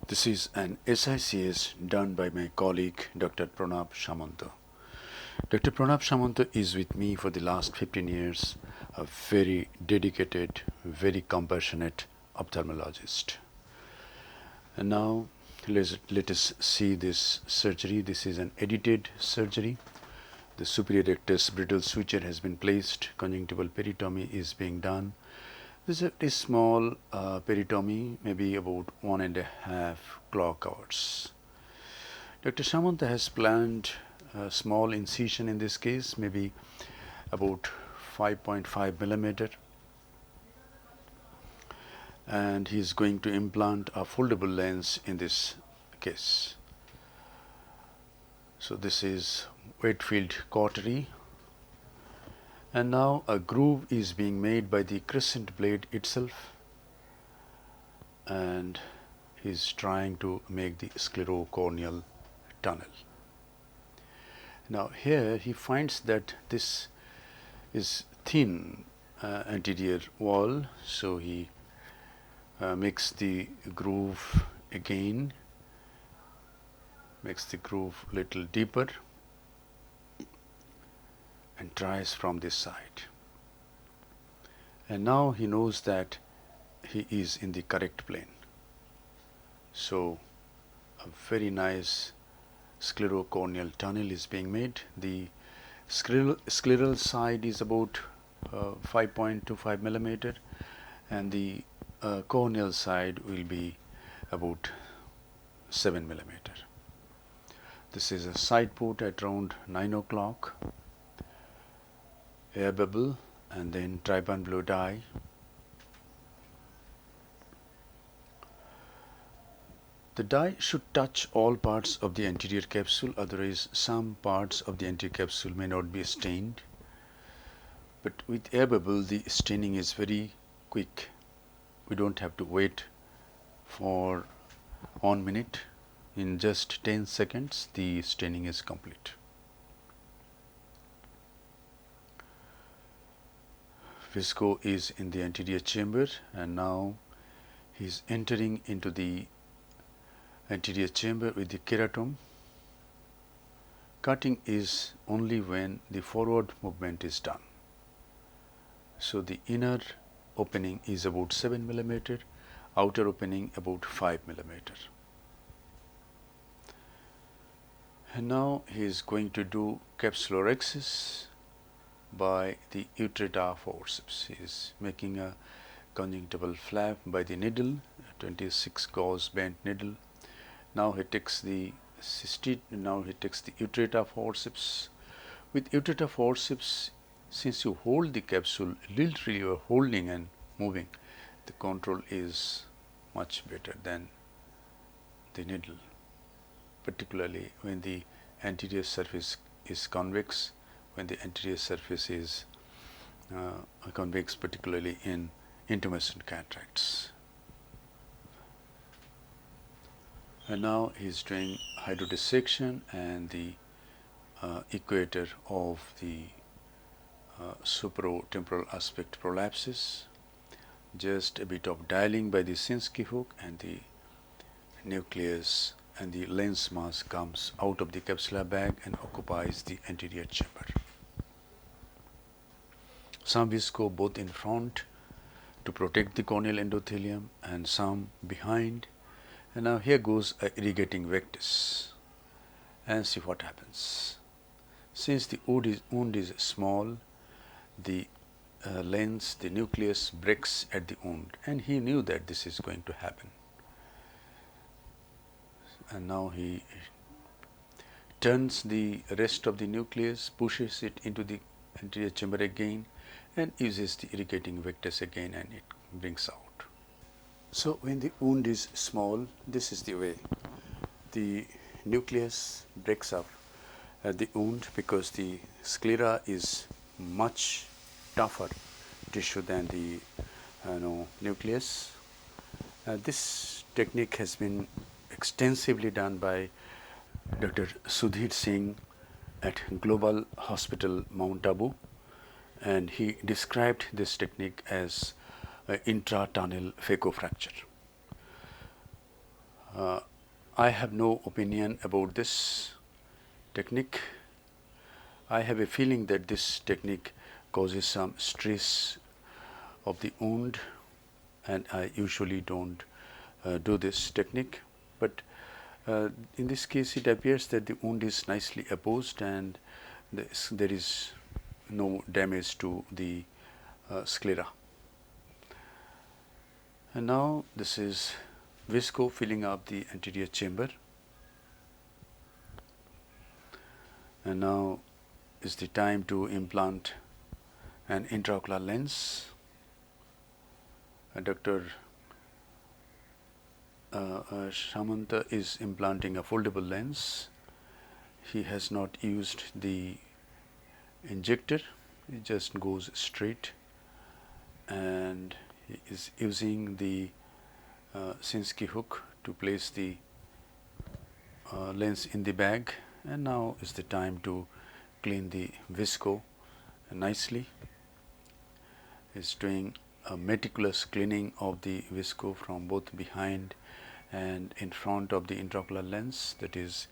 This is an SICS done by my colleague Dr. Pranab Samanta. Dr. Pranab Samanta is with me for the last 15 years, a very dedicated, very compassionate ophthalmologist. And now let us see this surgery. This is an edited surgery. The superior rectus brittle suture has been placed. Conjunctival peritomy is being done. This is a very small peritomy, maybe about 1.5 clock hours. Dr. Samanta has planned a small incision in this case, maybe about 5.5 millimeter, and he is going to implant a foldable lens in this case. So this is Whitfield cautery, and now a groove is being made by the crescent blade itself, and he is trying to make the sclerocorneal tunnel. Now here he finds that this is thin anterior wall, so he makes the groove again, makes the groove little deeper and tries from this side. And now he knows that he is in the correct plane. So a very nice sclerocorneal tunnel is being made. The scleral side is about 5.25 millimeter, and the corneal side will be about 7 millimeter. This is a side port at around 9 o'clock. Air bubble and then trypan blue dye. The dye should touch all parts of the anterior capsule, otherwise some parts of the anterior capsule may not be stained. But with air bubble the staining is very quick. We don't have to wait for 1 minute. In just 10 seconds the staining is complete. Visco is in the anterior chamber, and now he is entering into the anterior chamber with the keratome. Cutting is only when the forward movement is done. So the inner opening is about 7 millimeter, outer opening about 5 millimeter. And now he is going to do capsulorhexis by the utrata forceps. He is making a conjunctival flap by the needle, 26 gauge bent needle. Now he takes the utrata forceps. With utrata forceps, since you hold the capsule, literally you are holding and moving, the control is much better than the needle, particularly when the anterior surface is convex, when the anterior surface is convex, particularly in intumescent cataracts. And now he is doing hydrodissection and the equator of the supratemporal aspect prolapses. Just a bit of dialing by the Sinskey hook, and the nucleus and the lens mass comes out of the capsular bag and occupies the anterior chamber. Some visco both in front to protect the corneal endothelium and some behind. And now here goes a irrigating vectus, and see what happens. Since the wound is small, the lens, the nucleus breaks at the wound, and he knew that this is going to happen. And now he turns the rest of the nucleus, pushes it into the anterior chamber again, and uses the irrigating vectus again, and it brings out. So when the wound is small, this is the way. The nucleus breaks up at the wound because the sclera is much tougher tissue than the nucleus. This technique has been extensively done by Dr. Sudhir Singh at Global Hospital Mount Abu, and he described this technique as intratunnel phaco fracture. Uh, I have no opinion about this technique. I have a feeling that this technique causes some stress of the wound, and I usually don't do this technique. But in this case, it appears that the wound is nicely opposed and there is no damage to the sclera. And now this is visco filling up the anterior chamber. And now is the time to implant an intraocular lens. Dr. Samanta is implanting a foldable lens. He has not used the injector, it just goes straight, and he is using the SICS hook to place the lens in the bag. And now is the time to clean the visco nicely. Is doing a meticulous cleaning of the visco from both behind and in front of the intraocular lens, that is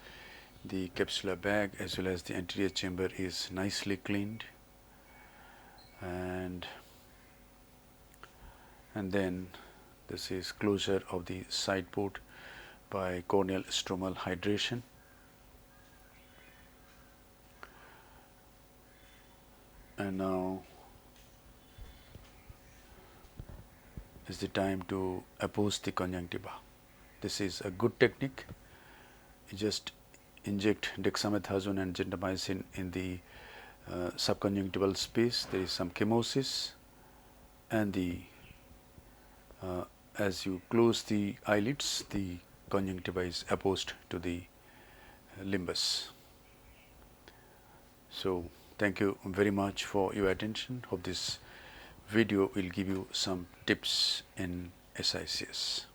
the capsular bag as well as the anterior chamber is nicely cleaned, and then this is closure of the side port by corneal stromal hydration. And now is the time to oppose the conjunctiva. This is a good technique. You just inject dexamethasone and gentamicin in the subconjunctival space. There is some chemosis, and the as you close the eyelids, the conjunctiva is opposed to the limbus. So thank you very much for your attention. Hope this video will give you some tips in SICS.